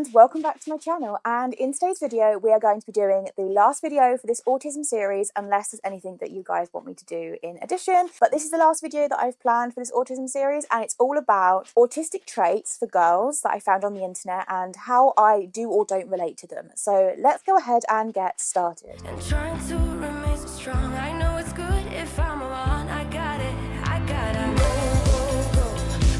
and welcome back to my channel. And in today's video we are going to be doing the last video for this autism series, unless there's anything that you guys want me to do in addition. But this is the last video that I've planned for this autism series, and it's all about autistic traits for girls that I found on the internet and how I do or don't relate to them. So let's go ahead and get started. And trying to remain so strong, I know it's good if I'm alone. I gotta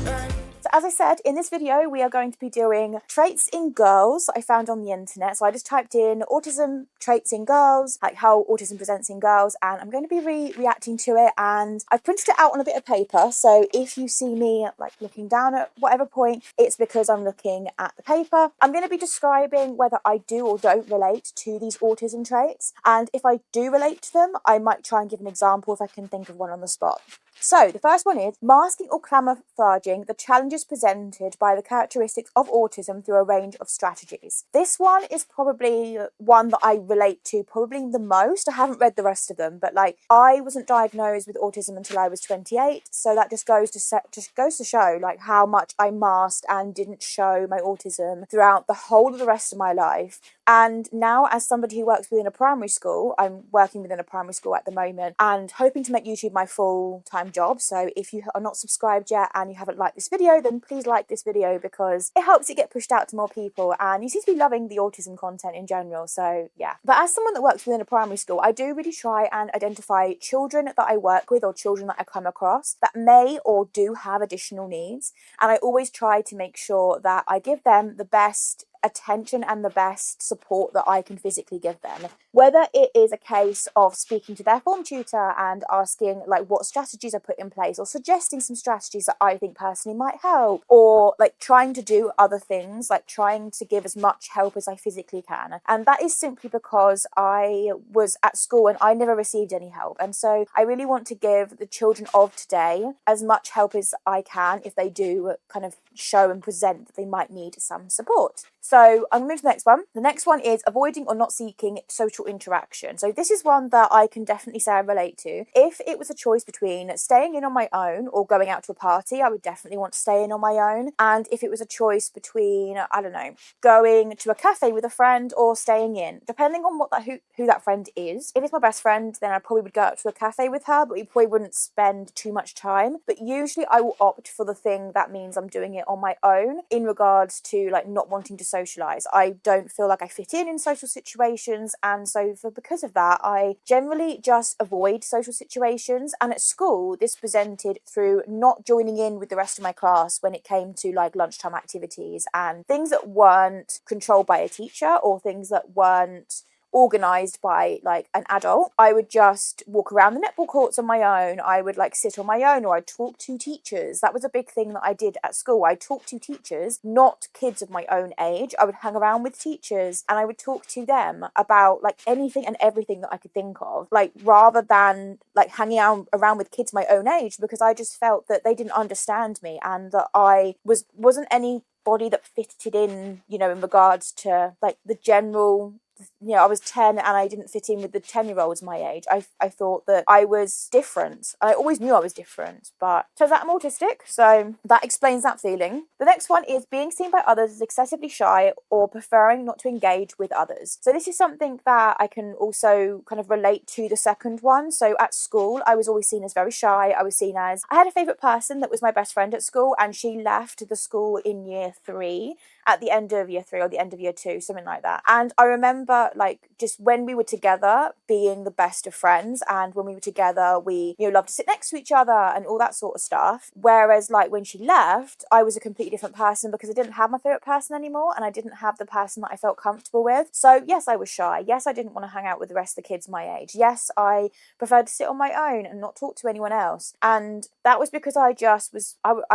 run. So as I said, in this video we are going to be doing traits in girls that I found on the internet. So I just typed in autism traits in girls, like how autism presents in girls, and I'm going to be reacting to it. And I've printed it out on a bit of paper, so if you see me like looking down at whatever point, it's because I'm looking at the paper. I'm going to be describing whether I do or don't relate to these autism traits, and if I do relate to them, I might try and give an example if I can think of one on the spot. So the first one is masking or camouflaging the challenges presented by the characteristics of autism through a range of strategies. This one is probably one that I relate to probably the most. I haven't read the rest of them, but like I wasn't diagnosed with autism until I was 28, so that just goes to show like how much I masked and didn't show my autism throughout the whole of the rest of my life. And now, as somebody who works within a primary school, I'm working within a primary school at the moment and hoping to make YouTube my full-time job. So if you are not subscribed yet and you haven't liked this video, then please like this video because it helps it get pushed out to more people, and you seem to be loving the autism content in general, so yeah. But as someone that works within a primary school, I do really try and identify children that I work with or children that I come across that may or do have additional needs, and I always try to make sure that I give them the best attention and the best support that I can physically give them. Whether it is a case of speaking to their form tutor and asking like what strategies are put in place, or suggesting some strategies that I think personally might help, or like trying to do other things, like trying to give as much help as I physically can. And that is simply because I was at school and I never received any help, and so I really want to give the children of today as much help as I can if they do kind of show and present that they might need some support. So I'm moving to the next one. The next one is avoiding or not seeking social interaction. So this is one that I can definitely say I relate to. If it was a choice between staying in on my own or going out to a party, I would definitely want to stay in on my own. And if it was a choice between, I don't know, going to a cafe with a friend or staying in, depending on what who that friend is. If it's my best friend, then I probably would go out to a cafe with her, but we probably wouldn't spend too much time. But usually I will opt for the thing that means I'm doing it on my own, in regards to like not wanting to socialize. I don't feel like I fit in social situations, and so because of that, I generally just avoid social situations. And at school, this presented through not joining in with the rest of my class when it came to like lunchtime activities and things that weren't controlled by a teacher or things that weren't organised by like an adult. I would just walk around the netball courts on my own. I would like sit on my own, or I'd talk to teachers. That was a big thing that I did at school. I talked to teachers, not kids of my own age. I would hang around with teachers and I would talk to them about like anything and everything that I could think of, like rather than like hanging out around with kids my own age, because I just felt that they didn't understand me and that I wasn't anybody that fitted in, you know, in regards to like the general. You know, I was 10 and I didn't fit in with the 10-year-olds my age. I thought that I was different. I always knew I was different, but turns out I'm autistic, so that explains that feeling. The next one is being seen by others as excessively shy or preferring not to engage with others. So this is something that I can also kind of relate to the second one. So at school, I was always seen as very shy. I had a favourite person that was my best friend at school, and she left the school in year 3, at the end of year 3 or the end of year 2, something like that. And I remember like just when we were together being the best of friends, and when we were together we, you know, loved to sit next to each other and all that sort of stuff. Whereas like when she left, I was a completely different person because I didn't have my favourite person anymore, and I didn't have the person that I felt comfortable with. So yes, I was shy. Yes, I didn't want to hang out with the rest of the kids my age. Yes, I preferred to sit on my own and not talk to anyone else. And that was because I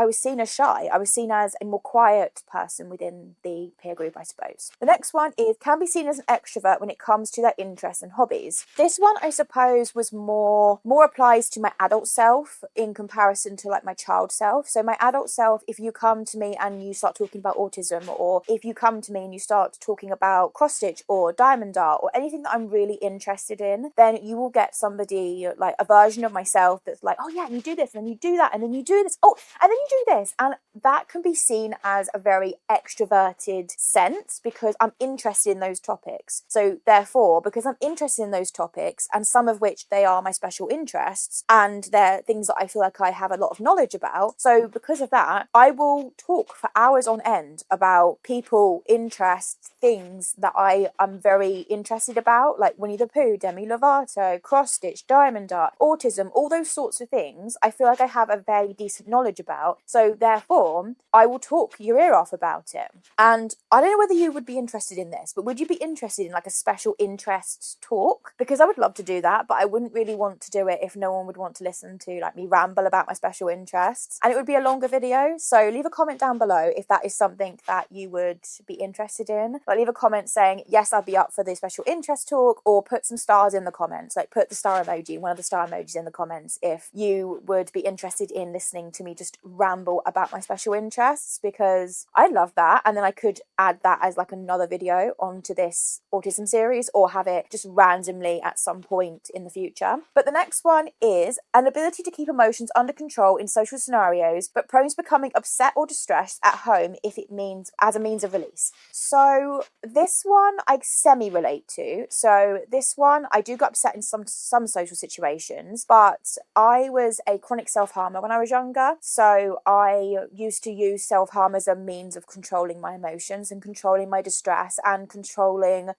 was seen as shy. I was seen as a more quiet person within the peer group, I suppose. The next one is can be seen as an extrovert when it comes to their interests and hobbies. This one, I suppose, was more applies to my adult self in comparison to like my child self. So my adult self, if you come to me and you start talking about autism, or if you come to me and you start talking about cross stitch or diamond art or anything that I'm really interested in, then you will get somebody like a version of myself that's like, oh yeah, you do this and then you do that and then you do this, oh, and then you do this. And that can be seen as a very extroverted extroverted sense because I'm interested in those topics. So therefore, because I'm interested in those topics, and some of which they are my special interests, and they're things that I feel like I have a lot of knowledge about, so because of that, I will talk for hours on end about people, interests, things that I am very interested about, like Winnie the Pooh, Demi Lovato, cross stitch, diamond art, autism, all those sorts of things. I feel like I have a very decent knowledge about. So therefore, I will talk your ear off about it. And I don't know whether you would be interested in this, but would you be interested in like a special interests talk? Because I would love to do that, but I wouldn't really want to do it if no one would want to listen to like me ramble about my special interests. And it would be a longer video. So leave a comment down below if that is something that you would be interested in. Like leave a comment saying, yes, I'd be up for the special interest talk, or put some stars in the comments. Like put the star emoji, one of the star emojis in the comments if you would be interested in listening to me just ramble about my special interests, because I love that. And then I could add that as like another video onto this autism series, or have it just randomly at some point in the future. But the next one is an ability to keep emotions under control in social scenarios, but prone to becoming upset or distressed at home if it means as a means of release. So this one I semi-relate to. So this one I do get upset in some social situations, but I was a chronic self-harmer when I was younger. So I used to use self-harm as a means of controlling my emotions and controlling my distress and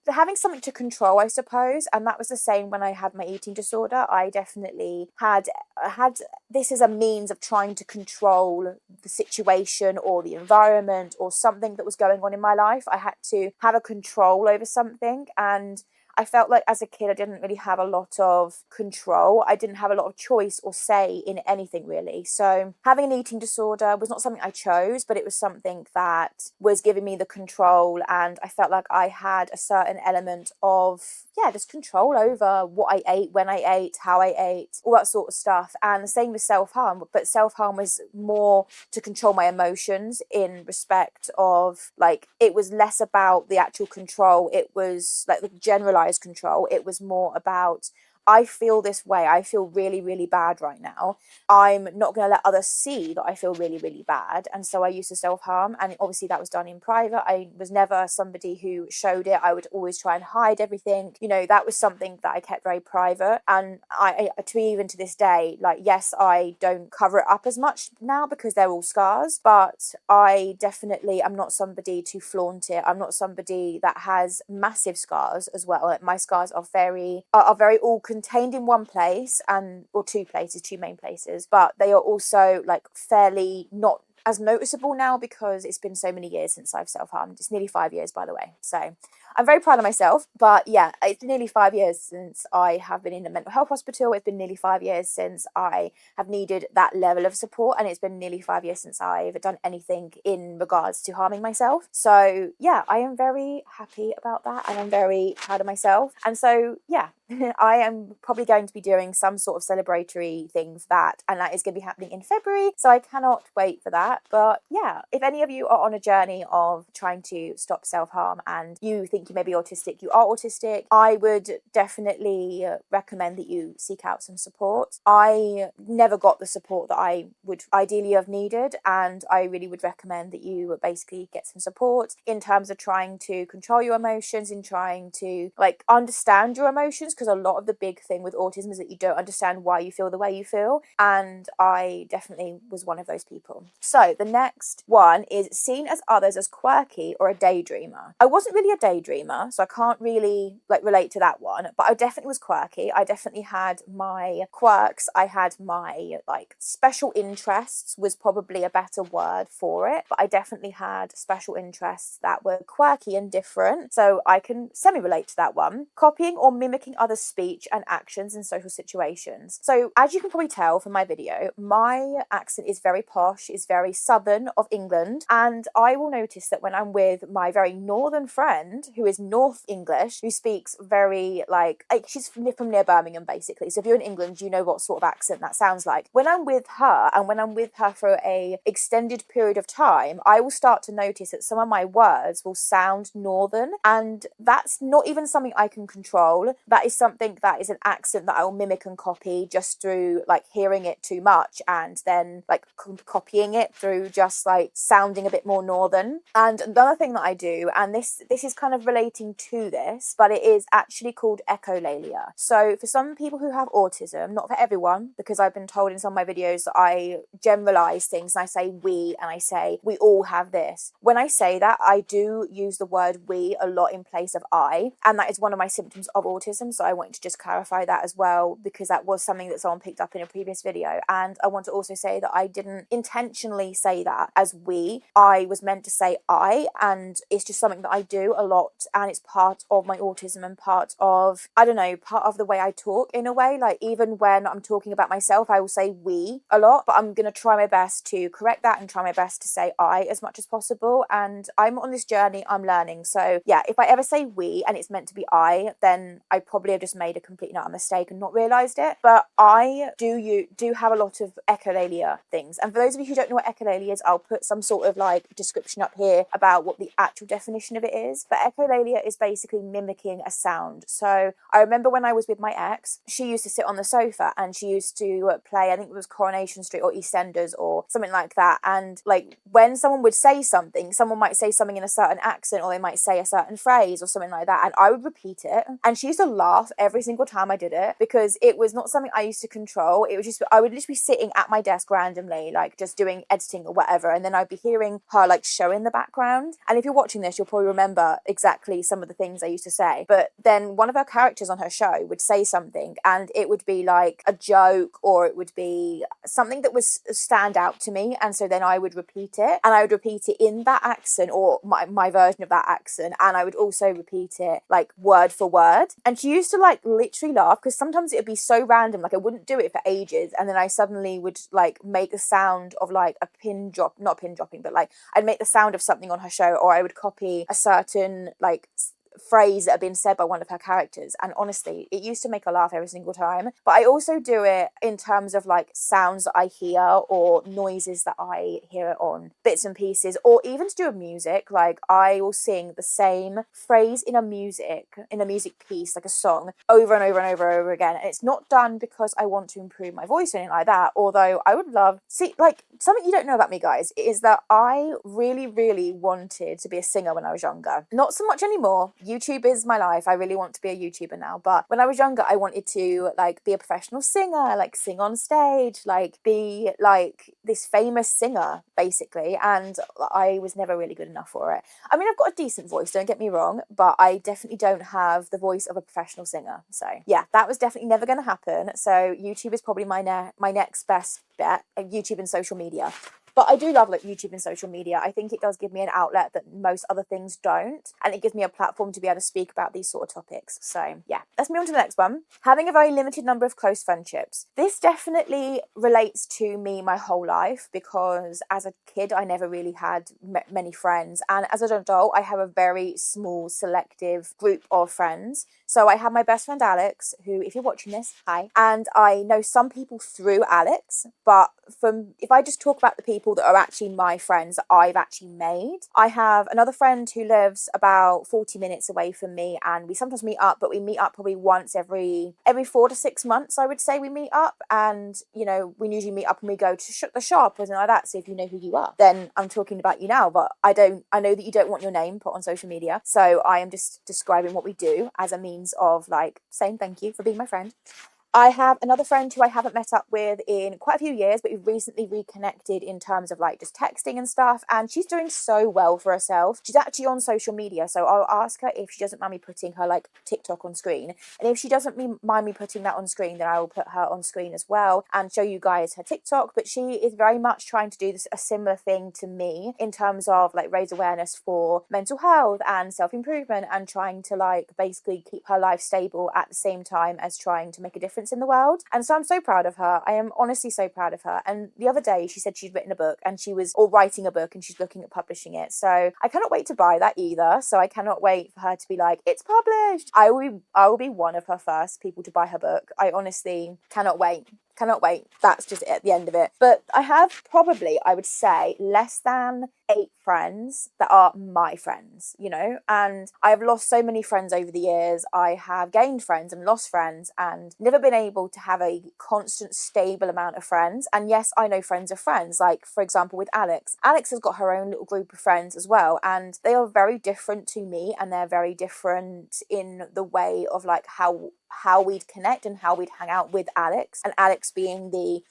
having something to control, I suppose. And that was the same when I had my eating disorder. I definitely had this as a means of trying to control the situation or the environment or something that was going on in my life. I had to have a control over something, and I felt like as a kid I didn't really have a lot of control. I didn't have a lot of choice or say in anything really. So having an eating disorder was not something I chose, but it was something that was giving me the control, and I felt like I had a certain element of just control over what I ate, when I ate, how I ate, all that sort of stuff. And the same with self-harm, but self-harm was more to control my emotions in respect of like, it was less about the actual control, it was like the generalized control. It was more about, I feel this way, I feel really, really bad right now. I'm not going to let others see that I feel really, really bad. And so I used to self-harm, and obviously that was done in private. I was never somebody who showed it. I would always try and hide everything. You know, that was something that I kept very private. And even to this day, like, yes, I don't cover it up as much now because they're all scars, but I definitely am not somebody to flaunt it. I'm not somebody that has massive scars as well. Like, my scars are very all contained in one place, or two main places, but they are also like fairly not as noticeable now because it's been so many years since I've self-harmed. It's nearly 5 years, by the way. So I'm very proud of myself. But yeah, it's nearly 5 years since I have been in a mental health hospital. It's been nearly 5 years since I have needed that level of support. And it's been nearly 5 years since I've done anything in regards to harming myself. So yeah, I am very happy about that. And I'm very proud of myself. And so yeah, I am probably going to be doing some sort of celebratory thing for that. And that is going to be happening in February. So I cannot wait for that. But yeah, if any of you are on a journey of trying to stop self-harm and you think you may be autistic, you are autistic, I would definitely recommend that you seek out some support. I never got the support that I would ideally have needed, and I really would recommend that you basically get some support in terms of trying to control your emotions, in trying to like understand your emotions, because a lot of the big thing with autism is that you don't understand why you feel the way you feel, and I definitely was one of those people. So the next one is seen as others as quirky or a daydreamer. I wasn't really a daydreamer, so I can't really like relate to that one, but I definitely was quirky. I definitely had my quirks. I had my like special interests, was probably a better word for it, but I definitely had special interests that were quirky and different, so I can semi-relate to that one. Copying or mimicking others' speech and actions in social situations. So as you can probably tell from my video, my accent is very posh, is very southern of England, and I will notice that when I'm with my very northern friend who is North English, who speaks very like she's from near Birmingham basically, so if you're in England you know what sort of accent that sounds like. When I'm with her, and when I'm with her for a extended period of time, I will start to notice that some of my words will sound northern, and that's not even something I can control. That is something that is an accent that I will mimic and copy just through like hearing it too much, and then like copying it through just like sounding a bit more northern. And another thing that I do, and this is kind of relating to this, but it is actually called echolalia. So for some people who have autism, not for everyone, because I've been told in some of my videos that I generalize things and I say we, and I say we all have this. When I say that, I do use the word we a lot in place of I, and that is one of my symptoms of autism. So I wanted to just clarify that as well, because that was something that someone picked up in a previous video. And I want to also say that I didn't intentionally say that as we. I was meant to say I, and it's just something that I do a lot, and it's part of my autism and part of, I don't know, part of the way I talk in a way. Like even when I'm talking about myself, I will say we a lot, but I'm going to try my best to correct that and try my best to say I as much as possible. And I'm on this journey, I'm learning. So yeah, if I ever say we and it's meant to be I, then I probably have just made a complete and utter mistake and not realised it. But I do have a lot of echolalia things. And for those of you who don't know what echolalia is, I'll put some sort of like description up here about what the actual definition of it is. But echolalia is basically mimicking a sound. So I remember when I was with my ex, she used to sit on the sofa and she used to play, I think it was Coronation Street or EastEnders or something like that. And like when someone would say something, someone might say something in a certain accent, or they might say a certain phrase or something like that, and I would repeat it. And she used to laugh every single time I did it, because it was not something I used to control. It was just, I would literally be sitting at my desk randomly, like just doing editing or whatever, and then I'd be hearing her like show in the background. And if you're watching this, you'll probably remember exactly some of the things I used to say. But then one of her characters on her show would say something, and it would be like a joke, or it would be something that was stand out to me, and so then I would repeat it, and I would repeat it in that accent, or my version of that accent, and I would also repeat it like word for word. And she used to like literally laugh, because sometimes it would be so random, like I wouldn't do it for ages, and then I suddenly would like make the sound of like a pin drop, not pin dropping, but like I'd make the sound of something on her show, or I would copy a certain like phrase that had been said by one of her characters. And honestly, it used to make her laugh every single time. But I also do it in terms of like sounds that I hear, or noises that I hear on bits and pieces, or even to do with music. Like I will sing the same phrase in a music piece, like a song, over and over and over and over again. And it's not done because I want to improve my voice or anything like that, although I would love, see, like something you don't know about me, guys, is that I really, really wanted to be a singer when I was younger. Not so much anymore. YouTube is my life. I really want to be a YouTuber now. But when I was younger, I wanted to like be a professional singer, like sing on stage, like be like this famous singer, basically. And I was never really good enough for it. I mean, I've got a decent voice, don't get me wrong, but I definitely don't have the voice of a professional singer. So yeah, that was definitely never going to happen. So YouTube is probably my next best bet, YouTube and social media. But I do love like YouTube and social media. I think it does give me an outlet that most other things don't. And it gives me a platform to be able to speak about these sort of topics. So yeah, let's move on to the next one. Having a very limited number of close friendships. This definitely relates to me my whole life, because as a kid, I never really had many friends. And as an adult, I have a very small, selective group of friends. So I have my best friend Alex, who, if you're watching this, hi. And I know some people through Alex, but if I just talk about the people that are actually my friends that I've actually made, I have another friend who lives about 40 minutes away from me, and we sometimes meet up, but we meet up probably once every 4 to 6 months, I would say we meet up. And, you know, we usually meet up and we go to the shop or something like that. So if you know who you are, then I'm talking about you now, but I know that you don't want your name put on social media. So I am just describing what we do as a means of like saying thank you for being my friend. I have another friend who I haven't met up with in quite a few years, but we've recently reconnected in terms of like just texting and stuff, and she's doing so well for herself. She's actually on social media, so I'll ask her if she doesn't mind me putting her like TikTok on screen, and if she doesn't mind me putting that on screen, then I will put her on screen as well and show you guys her TikTok. But she is very much trying to do a similar thing to me in terms of like raise awareness for mental health and self-improvement, and trying to like basically keep her life stable at the same time as trying to make a difference in the world. And so I'm so proud of her. I am honestly so proud of her. And the other day she said she'd written a book, and she was or writing a book, and she's looking at publishing it. So I cannot wait to buy that either. So I cannot wait for her to be like, it's published. I will be one of her first people to buy her book. I honestly cannot wait. That's just it at the end of it. But I have probably, I would say, less than 8 friends that are my friends, you know, and I've lost so many friends over the years. I have gained friends and lost friends and never been able to have a constant, stable amount of friends. And yes, I know friends are friends. Like, for example, with Alex. Alex has got her own little group of friends as well, and they are very different to me, and they're very different in the way of like how we'd connect and how we'd hang out with Alex, and Alex being the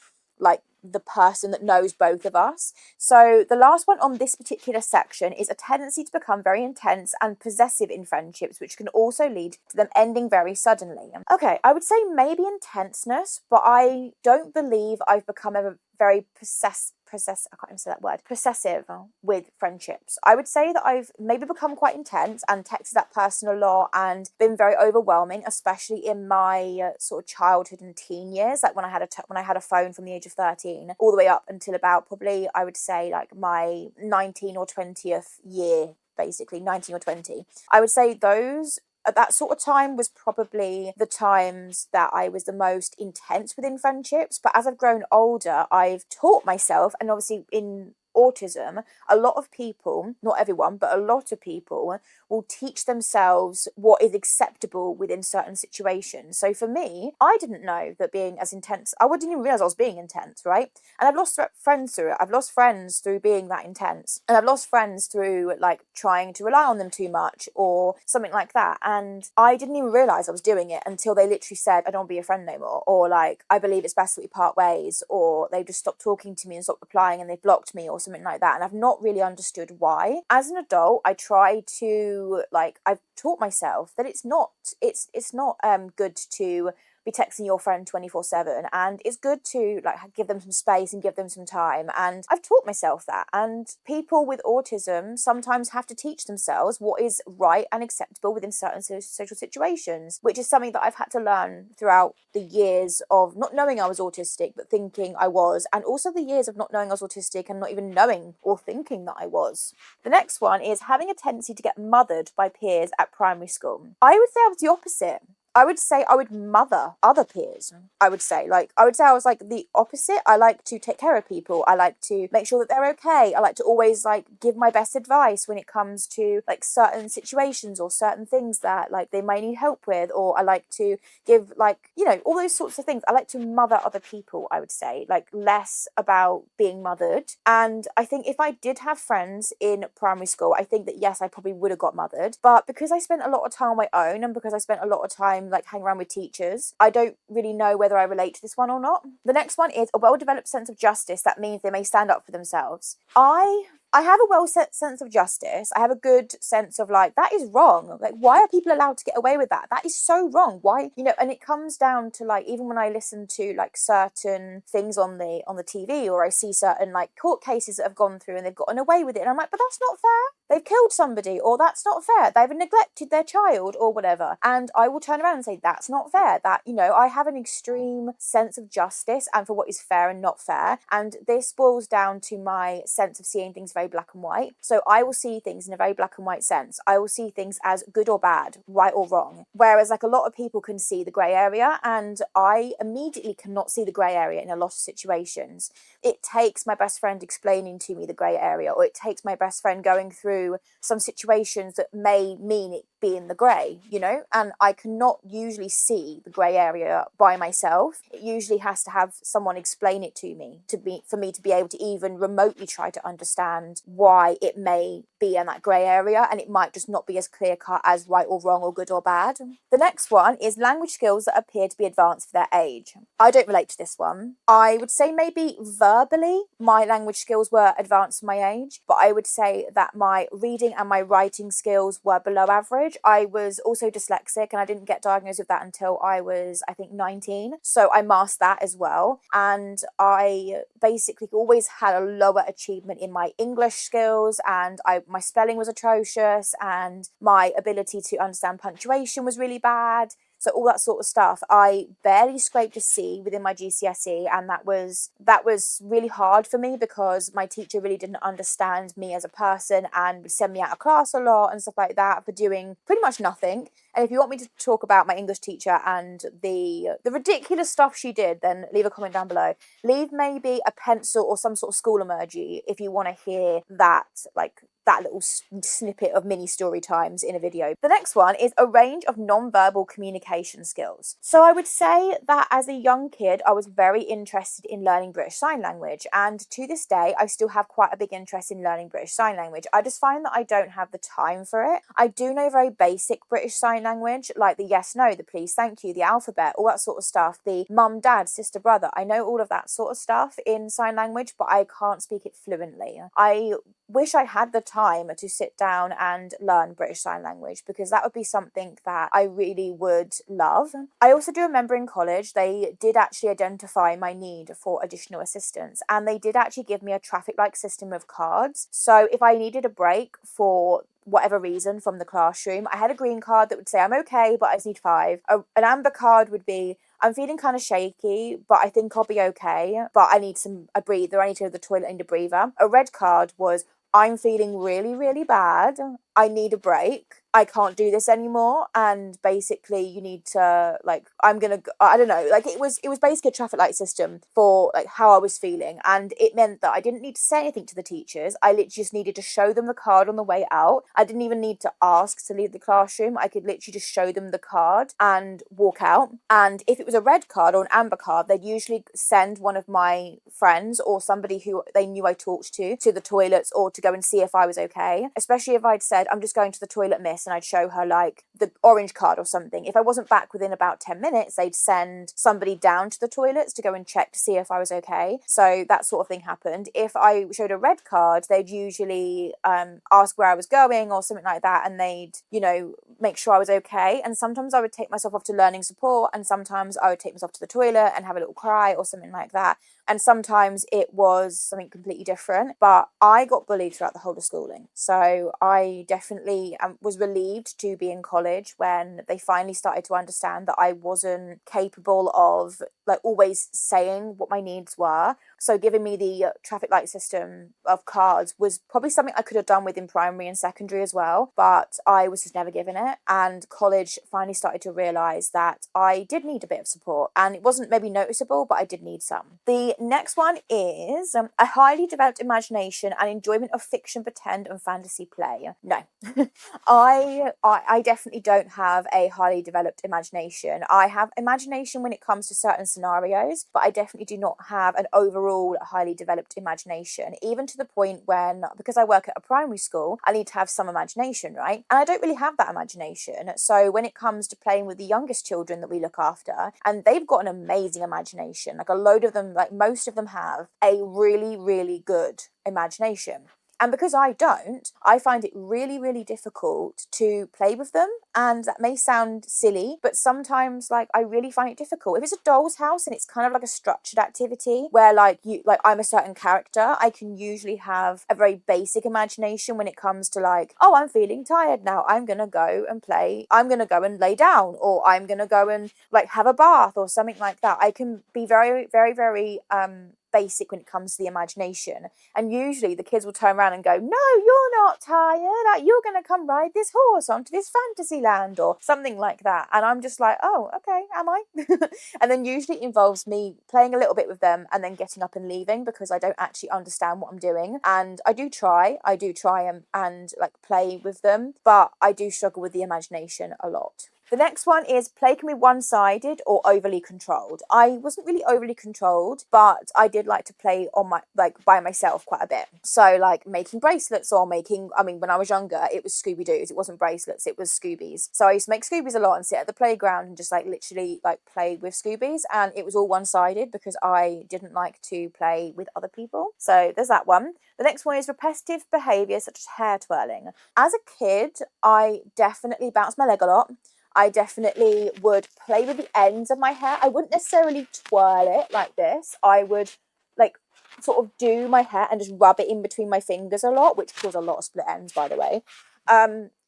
person that knows both of us. So the last one on this particular section is a tendency to become very intense and possessive in friendships, which can also lead to them ending very suddenly. Okay, I would say maybe intenseness, but I don't believe I've become ever very I can't even say that word, possessive with friendships. I would say that I've maybe become quite intense and texted that person a lot and been very overwhelming, especially in my sort of childhood and teen years, like when I had a phone from the age of 13 all the way up until about probably, I would say, like my 19 or 20th year, basically 19 or 20. I would say those at that sort of time was probably the times that I was the most intense within friendships. But as I've grown older, I've taught myself, and obviously in autism, a lot of people, not everyone, but a lot of people will teach themselves what is acceptable within certain situations. So for me, I didn't know that being as intense, I didn't even realize I was being intense, right? And I've lost friends through it. I've lost friends through being that intense. And I've lost friends through like trying to rely on them too much or something like that. And I didn't even realize I was doing it until they literally said, I don't want to be your friend no more. Or like, I believe it's best that we part ways. Or they just stopped talking to me and stopped replying and they blocked me or something like that. And I've not really understood why. As an adult, I try to, like, I've taught myself that it's not good to be texting your friend 24/7, and it's good to like give them some space and give them some time. And I've taught myself that. And people with autism sometimes have to teach themselves what is right and acceptable within certain social situations, which is something that I've had to learn throughout the years of not knowing I was autistic but thinking I was, and also the years of not knowing I was autistic and not even knowing or thinking that I was. The next one is having a tendency to get mothered by peers at primary school. I would say I was the opposite. I would say I would mother other peers. I would say I was like the opposite. I like to take care of people. I like to make sure that they're okay. I like to always like give my best advice when it comes to like certain situations or certain things that like they might need help with, or I like to give like, you know, all those sorts of things. I like to mother other people, I would say, like less about being mothered. And I think if I did have friends in primary school, I think that yes, I probably would have got mothered. But because I spent a lot of time on my own and because I spent a lot of time like hang around with teachers, I don't really know whether I relate to this one or not. The next one is a well-developed sense of justice that means they may stand up for themselves. I have a well-set sense of justice. I have a good sense of like, that is wrong. Like, why are people allowed to get away with that? That is so wrong. Why, you know, and it comes down to like, even when I listen to like certain things on the TV, or I see certain like court cases that have gone through and they've gotten away with it. And I'm like, but that's not fair. They've killed somebody, or that's not fair. They've neglected their child or whatever. And I will turn around and say, that's not fair. That, you know, I have an extreme sense of justice and for what is fair and not fair. And this boils down to my sense of seeing things very black and white. So I will see things in a very black and white sense. I will see things as good or bad, right or wrong. Whereas like a lot of people can see the grey area, and I immediately cannot see the grey area in a lot of situations. It takes my best friend explaining to me the grey area, or it takes my best friend going through some situations that may mean it being the grey, you know, and I cannot usually see the grey area by myself. It usually has to have someone explain it to me for me to be able to even remotely try to understand why it may be in that grey area, and it might just not be as clear cut as right or wrong or good or bad. The next one is language skills that appear to be advanced for their age. I don't relate to this one. I would say maybe verbally my language skills were advanced for my age, but I would say that my reading and my writing skills were below average. I was also dyslexic, and I didn't get diagnosed with that until I was, I think, 19. So I masked that as well. And I basically always had a lower achievement in my English skills, and my spelling was atrocious, and my ability to understand punctuation was really bad. So all that sort of stuff, I barely scraped a C within my GCSE, and that was really hard for me because my teacher really didn't understand me as a person and would send me out of class a lot and stuff like that for doing pretty much nothing. And if you want me to talk about my English teacher and the ridiculous stuff she did, then leave a comment down below. Leave maybe a pencil or some sort of school emoji if you want to hear that, like, that little snippet of mini story times in a video. The next one is a range of non-verbal communication skills. So I would say that as a young kid, I was very interested in learning British Sign Language, and to this day, I still have quite a big interest in learning British Sign Language. I just find that I don't have the time for it. I do know very basic British Sign Language, like the yes, no, the please, thank you, the alphabet, all that sort of stuff, the mum, dad, sister, brother. I know all of that sort of stuff in sign language, but I can't speak it fluently. I wish I had the time to sit down and learn British Sign Language, because that would be something that I really would love. I also do remember in college they did actually identify my need for additional assistance, and they did actually give me a traffic-like system of cards. So if I needed a break for whatever reason from the classroom, I had a green card that would say I'm okay, but I just need 5. An amber card would be I'm feeling kind of shaky, but I think I'll be okay, but I need a breather. I need to go to the toilet, I need a breather. A red card was I'm feeling really, really bad. I need a break. I can't do this anymore. And basically you need to, like, I'm going to, I don't know, like it was basically a traffic light system for like how I was feeling. And it meant that I didn't need to say anything to the teachers. I literally just needed to show them the card on the way out. I didn't even need to ask to leave the classroom. I could literally just show them the card and walk out. And if it was a red card or an amber card, they'd usually send one of my friends or somebody who they knew I talked to the toilets or to go and see if I was okay. Especially if I'd said, I'm just going to the toilet, miss, and I'd show her like the orange card or something. If I wasn't back within about 10 minutes, they'd send somebody down to the toilets to go and check to see if I was okay. So that sort of thing happened. If I showed a red card, they'd usually ask where I was going or something like that, and they'd, you know, make sure I was okay. And sometimes I would take myself off to learning support, and sometimes I would take myself to the toilet and have a little cry or something like that. And sometimes it was something completely different. But I got bullied throughout the whole of schooling. So I definitely was relieved to be in college when they finally started to understand that I wasn't capable of like always saying what my needs were. So giving me the traffic light system of cards was probably something I could have done within primary and secondary as well, but I was just never given it. And college finally started to realise that I did need a bit of support, and it wasn't maybe noticeable, but I did need some. The next one is a highly developed imagination and enjoyment of fiction, pretend and fantasy play. No, I definitely don't have a highly developed imagination. I have imagination when it comes to certain scenarios, but I definitely do not have an overall highly developed imagination, even to the point when, because I work at a primary school, I need to have some imagination, right? And I don't really have that imagination. So when it comes to playing with the youngest children that we look after, and they've got an amazing imagination, like a load of them, like most of them have a really, really good imagination. And because I don't, I find it really, really difficult to play with them. And that may sound silly, but sometimes like I really find it difficult. If it's a doll's house and it's kind of like a structured activity where like I'm a certain character, I can usually have a very basic imagination when it comes to like, oh, I'm feeling tired now, I'm gonna go and play, I'm gonna go and lay down, or I'm gonna go and like have a bath or something like that. I can be very, very, very basic when it comes to the imagination, and usually the kids will turn around and go, no, you're not tired, like you're gonna come ride this horse onto this fantasy land or something like that. And I'm just like, oh, okay, am I? And then usually it involves me playing a little bit with them and then getting up and leaving, because I don't actually understand what I'm doing. And I do try and like play with them, but I do struggle with the imagination a lot. The next one is play can be one-sided or overly controlled. I wasn't really overly controlled, but I did like to play on my by myself quite a bit. So like making bracelets or when I was younger, it was Scooby-Doo's. It wasn't bracelets, it was Scoobies. So I used to make Scoobies a lot and sit at the playground and just like literally like play with Scoobies, and it was all one-sided because I didn't like to play with other people. So there's that one. The next one is repetitive behaviour such as hair twirling. As a kid, I definitely bounced my leg a lot. I definitely would play with the ends of my hair. I wouldn't necessarily twirl it like this. I would like sort of do my hair and just rub it in between my fingers a lot, which caused a lot of split ends, by the way.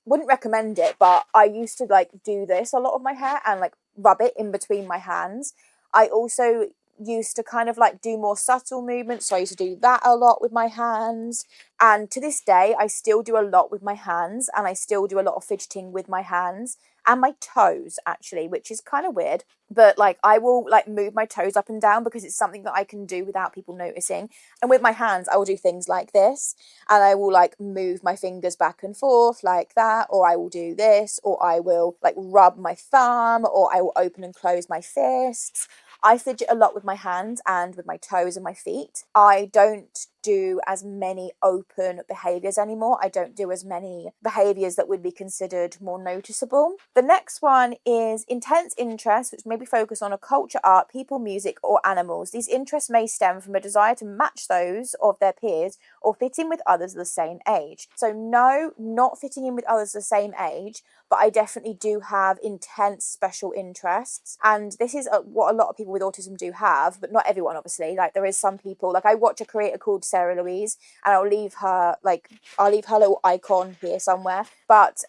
Wouldn't recommend it, but I used to like do this a lot of my hair and like rub it in between my hands. I also used to kind of like do more subtle movements, so I used to do that a lot with my hands. And to this day, I still do a lot with my hands, and I still do a lot of fidgeting with my hands and my toes, actually, which is kind of weird. But like, I will like move my toes up and down because it's something that I can do without people noticing. And with my hands, I will do things like this, and I will like move my fingers back and forth like that, or I will do this, or I will like rub my thumb, or I will open and close my fists. I fidget a lot with my hands and with my toes and my feet. I don't do as many open behaviours anymore. I don't do as many behaviours that would be considered more noticeable. The next one is intense interests, which maybe focus on a culture, art, people, music, or animals. These interests may stem from a desire to match those of their peers or fit in with others of the same age. So no, not fitting in with others of the same age, but I definitely do have intense special interests. And this is what a lot of people with autism do have, but not everyone, obviously. Like, there is some people, like I watch a creator called Sarah Louise, and I'll leave her little icon here somewhere. But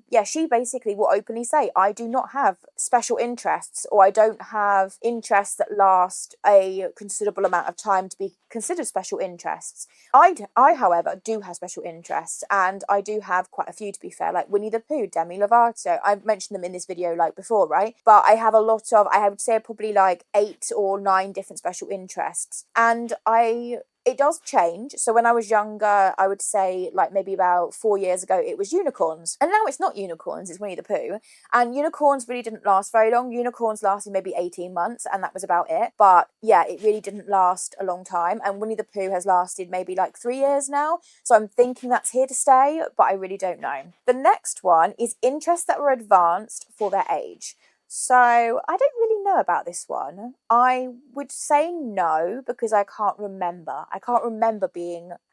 yeah, she basically will openly say, I do not have special interests, or I don't have interests that last a considerable amount of time to be considered special interests. I, however, do have special interests, and I do have quite a few, to be fair, like Winnie the Pooh, Demi Lovato. I've mentioned them in this video like before, right? But I have a lot of, I would say probably like 8 or 9 different special interests. And it does change. So when I was younger, I would say like maybe about 4 years ago, it was unicorns. And now it's not unicorns, it's Winnie the Pooh. And unicorns really didn't last very long. Unicorns lasted maybe 18 months, and that was about it. But yeah, it really didn't last a long time. And Winnie the Pooh has lasted maybe like 3 years now. So I'm thinking that's here to stay, but I really don't know. The next one is interests that were advanced for their age. So I don't really know about this one. I would say no, because I can't remember. I can't remember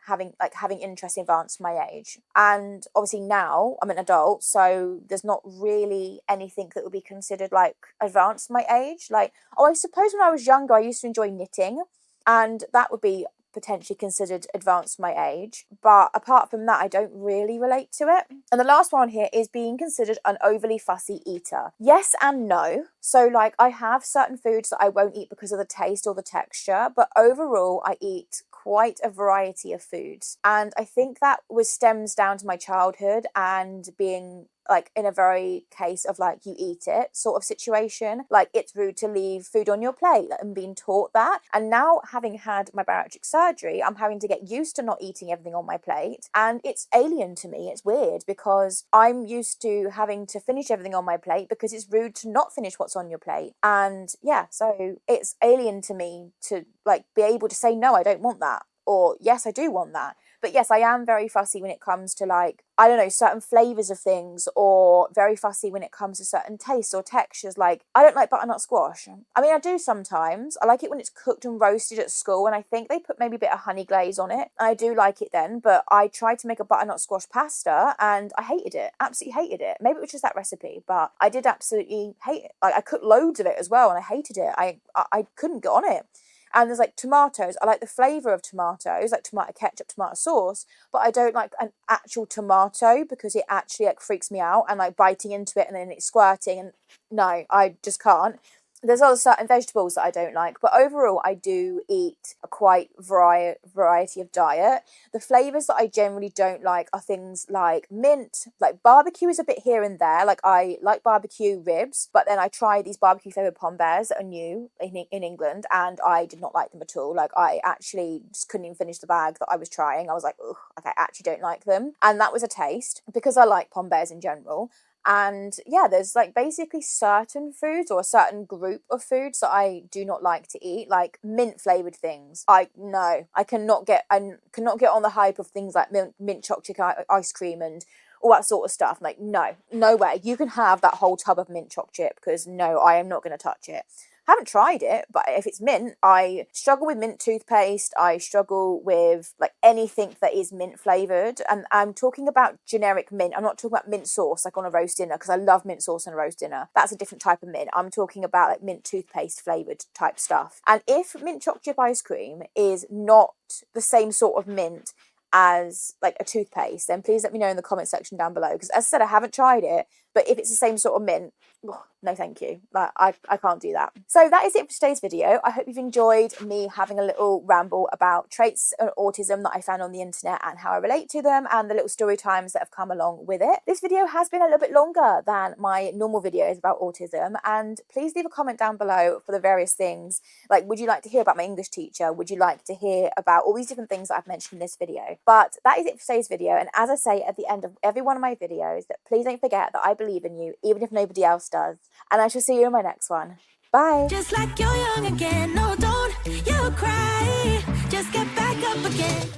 having interest in advanced my age. And obviously now I'm an adult, so there's not really anything that would be considered like advanced my age. Like, oh, I suppose when I was younger, I used to enjoy knitting, and that would be potentially considered advanced my age, but apart from that, I don't really relate to it. And the last one here is being considered an overly fussy eater. Yes and no. So like, I have certain foods that I won't eat because of the taste or the texture, but overall I eat quite a variety of foods, and I think that stems down to my childhood and being like in a very case of like, you eat it sort of situation. Like, it's rude to leave food on your plate, and being taught that. And now, having had my bariatric surgery, I'm having to get used to not eating everything on my plate, and it's alien to me. It's weird because I'm used to having to finish everything on my plate because it's rude to not finish what's on your plate. And yeah, so it's alien to me to like be able to say, no, I don't want that, or yes, I do want that. But yes, I am very fussy when it comes to like, I don't know, certain flavours of things, or very fussy when it comes to certain tastes or textures. Like, I don't like butternut squash. I mean, I do sometimes. I like it when it's cooked and roasted at school, and I think they put maybe a bit of honey glaze on it. And I do like it then, but I tried to make a butternut squash pasta and I hated it. Absolutely hated it. Maybe it was just that recipe, but I did absolutely hate it. Like, I cooked loads of it as well and I hated it. I couldn't get on it. And there's like tomatoes. I like the flavour of tomatoes, like tomato ketchup, tomato sauce, but I don't like an actual tomato because it actually like freaks me out, and like biting into it and then it's squirting, and no, I just can't. There's other certain vegetables that I don't like, but overall I do eat a quite variety of diet. The flavours that I generally don't like are things like mint, like barbecue is a bit here and there. Like, I like barbecue ribs, but then I tried these barbecue flavoured Pom Bears that are new in England, and I did not like them at all. Like, I actually just couldn't even finish the bag that I was trying. I was like, ugh, like, I actually don't like them. And that was a taste, because I like Pom Bears in general. And yeah, there's like basically certain foods or a certain group of foods that I do not like to eat, like mint flavored things. I cannot get on the hype of things like mint chocolate ice cream and all that sort of stuff. Like, no way. You can have that whole tub of mint chocolate chip, because no, I am not going to touch it. I haven't tried it, but if it's mint, I struggle with mint toothpaste. I struggle with like anything that is mint flavoured. And I'm talking about generic mint. I'm not talking about mint sauce like on a roast dinner, because I love mint sauce on a roast dinner. That's a different type of mint. I'm talking about like mint toothpaste flavoured type stuff. And if mint chocolate chip ice cream is not the same sort of mint as like a toothpaste, then please let me know in the comment section down below, because as I said, I haven't tried it, but if it's the same sort of mint, no thank you. Like, I can't do that. So that is it for today's video. I hope you've enjoyed me having a little ramble about traits of autism that I found on the internet and how I relate to them, and the little story times that have come along with it. This video has been a little bit longer than my normal videos about autism, and please leave a comment down below for the various things. Like, would you like to hear about my English teacher? Would you like to hear about all these different things that I've mentioned in this video? But that is it for today's video, and as I say at the end of every one of my videos, that please don't forget that I believe in you, even if nobody else does. And I shall see you in my next one. Bye. Just like you're young again. No, don't you cry. Just get back up again.